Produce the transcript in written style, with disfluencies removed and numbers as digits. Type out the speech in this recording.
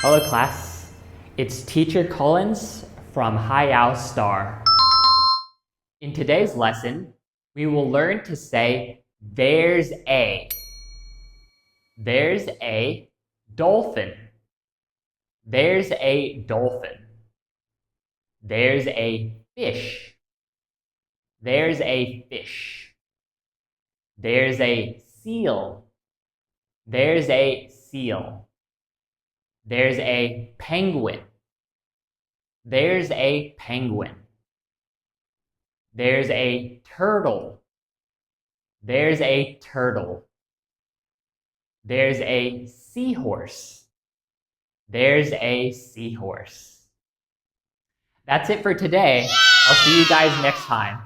Hello class, it's Teacher Collins from Hayao Star. In today's lesson, we will learn to say there's a. There's a dolphin. There's a dolphin. There's a fish. There's a fish. There's a seal. There's a seal. There's a penguin. There's a penguin. There's a turtle. There's a turtle. There's a seahorse. There's a seahorse. That's it for today. I'll see you guys next time.